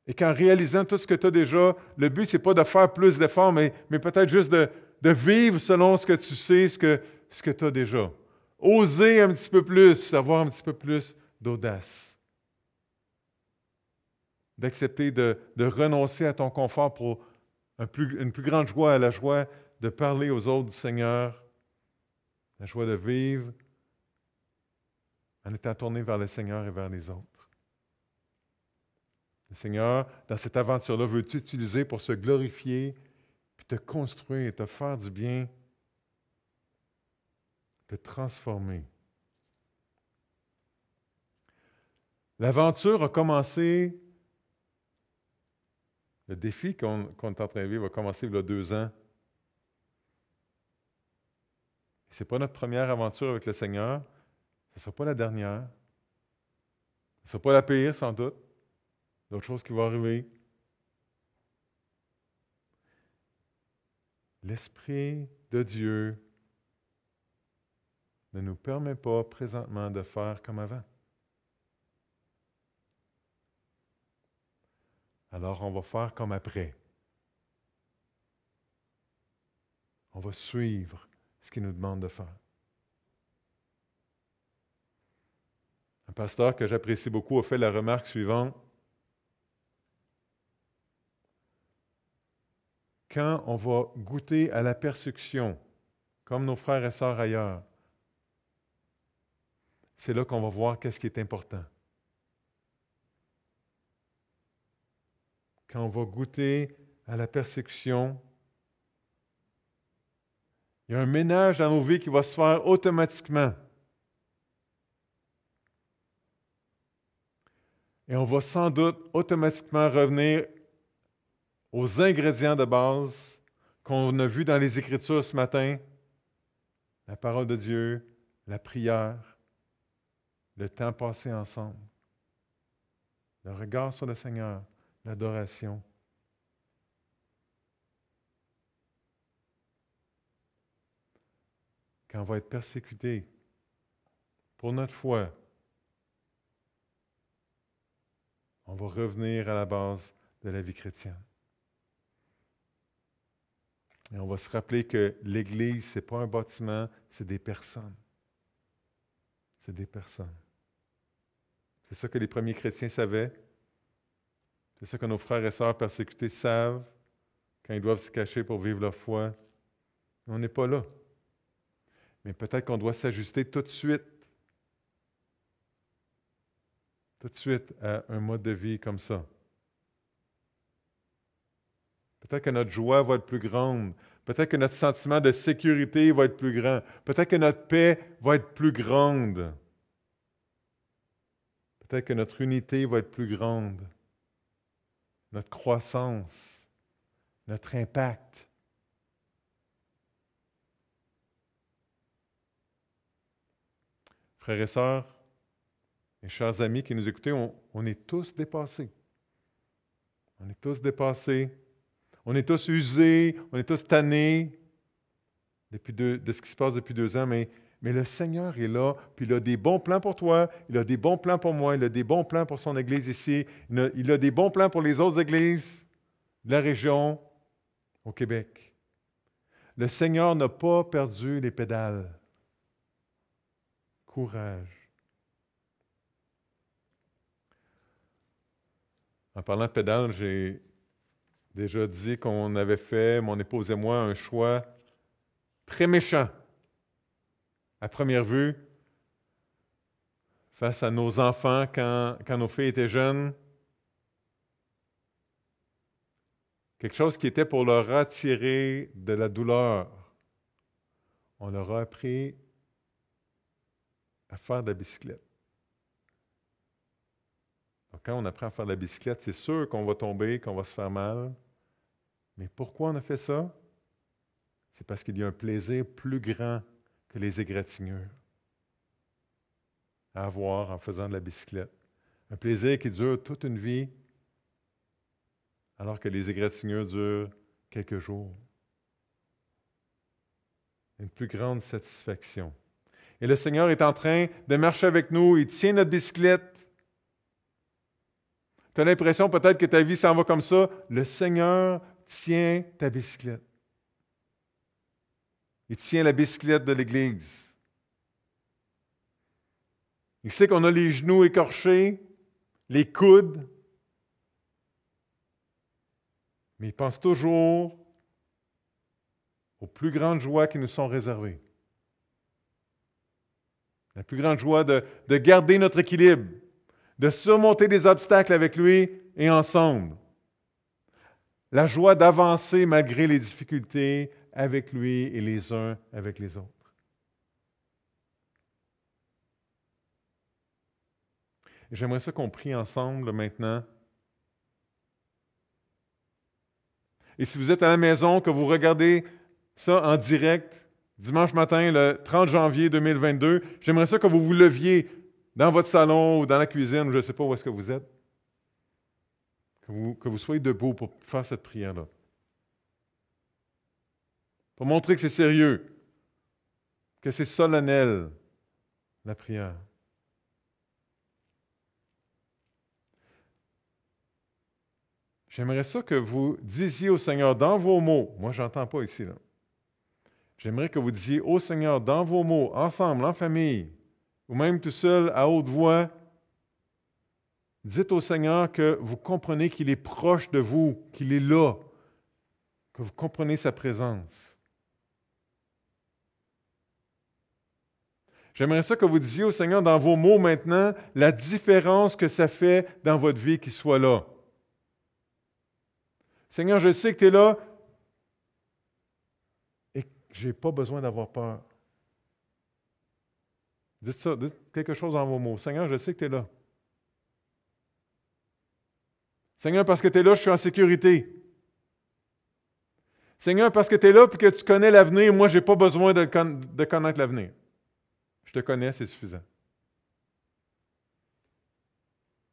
Et qu'en réalisant tout ce que tu as déjà, le but, ce n'est pas de faire plus d'efforts, mais peut-être juste de vivre selon ce que tu sais, ce que tu as déjà. Oser un petit peu plus, avoir un petit peu plus d'audace. D'accepter de renoncer à ton confort pour une plus grande joie, à la joie de parler aux autres du Seigneur, la joie de vivre en étant tourné vers le Seigneur et vers les autres. Le Seigneur, dans cette aventure-là, veut t'utiliser pour se glorifier, puis te construire, te faire du bien, te transformer. L'aventure a commencé, le défi qu'on est en train de vivre a commencé il y a 2 ans. Ce n'est pas notre première aventure avec le Seigneur, ce ne sera pas la dernière, ce ne sera pas la pire sans doute, d'autres choses qui vont arriver. L'Esprit de Dieu ne nous permet pas présentement de faire comme avant. Alors on va faire comme après. On va suivre ce qu'il nous demande de faire. Un pasteur que j'apprécie beaucoup a fait la remarque suivante. Quand on va goûter à la persécution, comme nos frères et sœurs ailleurs, c'est là qu'on va voir qu'est-ce qui est important. Quand on va goûter à la persécution, il y a un ménage dans nos vies qui va se faire automatiquement. Et on va sans doute automatiquement revenir aux ingrédients de base qu'on a vus dans les Écritures ce matin, la parole de Dieu, la prière, le temps passé ensemble, le regard sur le Seigneur, l'adoration. Quand on va être persécuté pour notre foi, on va revenir à la base de la vie chrétienne. Et on va se rappeler que l'Église, ce n'est pas un bâtiment, c'est des personnes. C'est des personnes. C'est ça que les premiers chrétiens savaient. C'est ça que nos frères et sœurs persécutés savent quand ils doivent se cacher pour vivre leur foi. On n'est pas là. Mais peut-être qu'on doit s'ajuster tout de suite à un mode de vie comme ça. Peut-être que notre joie va être plus grande. Peut-être que notre sentiment de sécurité va être plus grand. Peut-être que notre paix va être plus grande. Peut-être que notre unité va être plus grande. Notre croissance, notre impact. Frères et sœurs, Mes chers amis qui nous écoutez, on est tous dépassés. On est tous dépassés. On est tous usés, on est tous tannés de ce qui se passe depuis 2 ans, mais le Seigneur est là, puis il a des bons plans pour toi, il a des bons plans pour moi, il a des bons plans pour son Église ici, il a des bons plans pour les autres églises de la région au Québec. Le Seigneur n'a pas perdu les pédales. Courage. En parlant de pédales, j'ai déjà dit qu'on avait fait, mon épouse et moi, un choix très méchant, à première vue, face à nos enfants quand nos filles étaient jeunes. Quelque chose qui était pour leur attirer de la douleur. On leur a appris à faire de la bicyclette. Donc, quand on apprend à faire de la bicyclette, c'est sûr qu'on va tomber, qu'on va se faire mal. Mais pourquoi on a fait ça? C'est parce qu'il y a un plaisir plus grand que les égratignures à avoir en faisant de la bicyclette. Un plaisir qui dure toute une vie, alors que les égratignures durent quelques jours. Une plus grande satisfaction. Et le Seigneur est en train de marcher avec nous, il tient notre bicyclette. Tu as l'impression peut-être que ta vie s'en va comme ça. Le Seigneur tient ta bicyclette. Il tient la bicyclette de l'Église. Il sait qu'on a les genoux écorchés, les coudes, mais il pense toujours aux plus grandes joies qui nous sont réservées. La plus grande joie de garder notre équilibre, de surmonter des obstacles avec lui et ensemble. La joie d'avancer malgré les difficultés avec lui et les uns avec les autres. Et j'aimerais ça qu'on prie ensemble maintenant. Et si vous êtes à la maison, que vous regardez ça en direct, dimanche matin, le 30 janvier 2022, j'aimerais ça que vous vous leviez dans votre salon ou dans la cuisine, ou je ne sais pas où est-ce que vous êtes, que vous soyez debout pour faire cette prière-là. Pour montrer que c'est sérieux, que c'est solennel, la prière. J'aimerais ça que vous disiez au Seigneur dans vos mots, moi je n'entends pas ici, là. J'aimerais que vous disiez au Seigneur dans vos mots, ensemble, en famille, ou même tout seul, à haute voix, dites au Seigneur que vous comprenez qu'il est proche de vous, qu'il est là, que vous comprenez sa présence. J'aimerais ça que vous disiez au Seigneur dans vos mots maintenant la différence que ça fait dans votre vie qu'il soit là. Seigneur, je sais que tu es là et que je n'ai pas besoin d'avoir peur. Dites ça, dites quelque chose dans vos mots. Seigneur, je sais que tu es là. Seigneur, parce que tu es là, je suis en sécurité. Seigneur, parce que tu es là et que tu connais l'avenir, moi, je n'ai pas besoin de connaître l'avenir. Je te connais, c'est suffisant.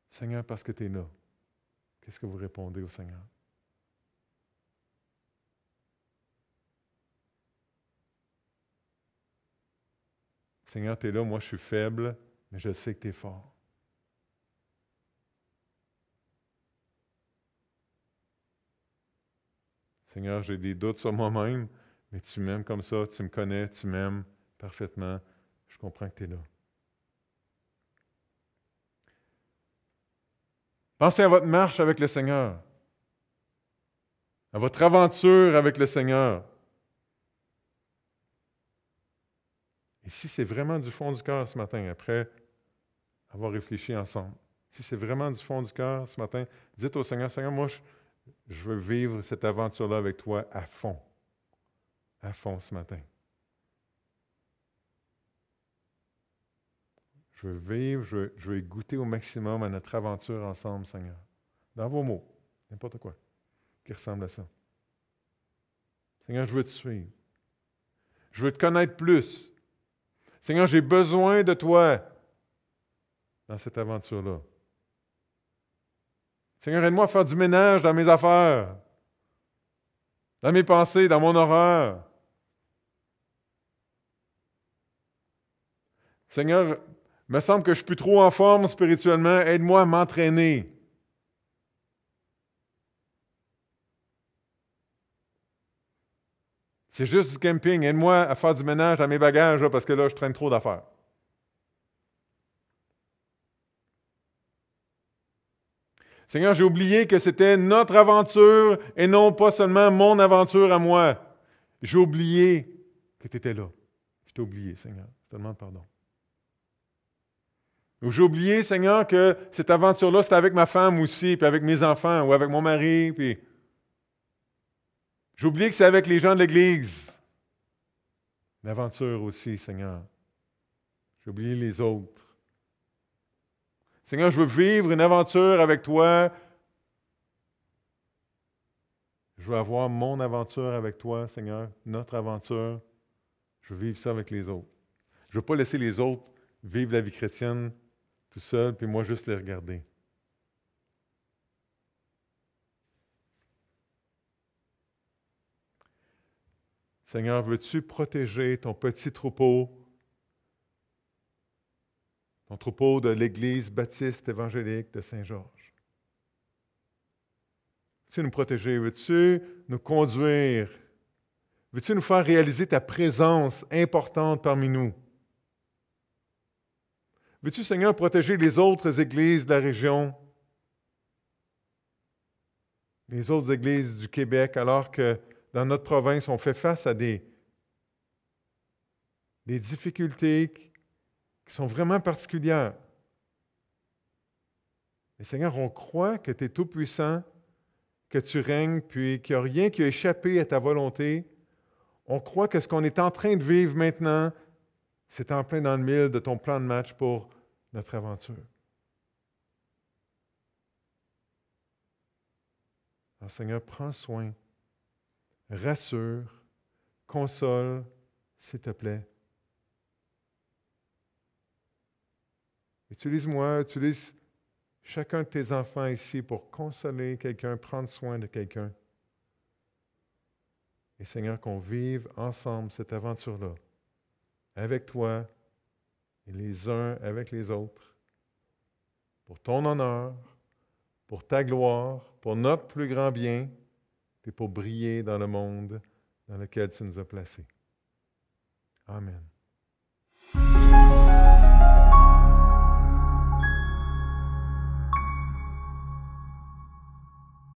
Seigneur, parce que tu es là, qu'est-ce que vous répondez au Seigneur? Seigneur, tu es là, moi je suis faible, mais je sais que tu es fort. Seigneur, j'ai des doutes sur moi-même, mais tu m'aimes comme ça, tu me connais, tu m'aimes parfaitement. Je comprends que tu es là. Pensez à votre marche avec le Seigneur, à votre aventure avec le Seigneur. Et si c'est vraiment du fond du cœur ce matin, après avoir réfléchi ensemble, si c'est vraiment du fond du cœur ce matin, dites au Seigneur, Seigneur, moi, je veux vivre cette aventure-là avec toi à fond ce matin. Je veux vivre, je veux goûter au maximum à notre aventure ensemble, Seigneur. Dans vos mots, n'importe quoi qui ressemble à ça. Seigneur, je veux te suivre. Je veux te connaître plus. Seigneur, j'ai besoin de toi. dans cette aventure-là. Seigneur, aide-moi à faire du ménage dans mes affaires, dans mes pensées, dans mon horreur. Seigneur, il me semble que je suis plus trop en forme spirituellement. Aide-moi à m'entraîner. C'est juste du camping. Aide-moi à faire du ménage dans mes bagages là, parce que là, je traîne trop d'affaires. Seigneur, j'ai oublié que c'était notre aventure et non pas seulement mon aventure à moi. J'ai oublié que tu étais là. Je t'ai oublié, Seigneur. Je te demande pardon. Ou j'ai oublié, Seigneur, que cette aventure-là, c'était avec ma femme aussi, puis avec mes enfants, ou avec mon mari, puis j'ai oublié que c'est avec les gens de l'Église. L'aventure aussi, Seigneur. J'ai oublié les autres. Seigneur, je veux vivre une aventure avec toi. Je veux avoir mon aventure avec toi, Seigneur, notre aventure. Je veux vivre ça avec les autres. Je ne veux pas laisser les autres vivre la vie chrétienne tout seul, puis moi juste les regarder. Seigneur, veux-tu protéger ton petit troupeau, ton troupeau de l'Église baptiste évangélique de Saint-Georges? Veux-tu nous protéger? Veux-tu nous conduire? Veux-tu nous faire réaliser ta présence importante parmi nous? Veux-tu, Seigneur, protéger les autres églises de la région, les autres églises du Québec, alors que dans notre province, on fait face à des difficultés qui sont vraiment particulières. Et Seigneur, on croit que tu es tout-puissant, que tu règnes, puis qu'il n'y a rien qui a échappé à ta volonté. On croit que ce qu'on est en train de vivre maintenant, c'est en plein dans le mille de ton plan de match pour notre aventure. Alors Seigneur, prends soin, rassure, console, s'il te plaît. Utilise-moi, utilise chacun de tes enfants ici pour consoler quelqu'un, prendre soin de quelqu'un. Et Seigneur, qu'on vive ensemble cette aventure-là, avec toi et les uns avec les autres, pour ton honneur, pour ta gloire, pour notre plus grand bien, et pour briller dans le monde dans lequel tu nous as placés. Amen.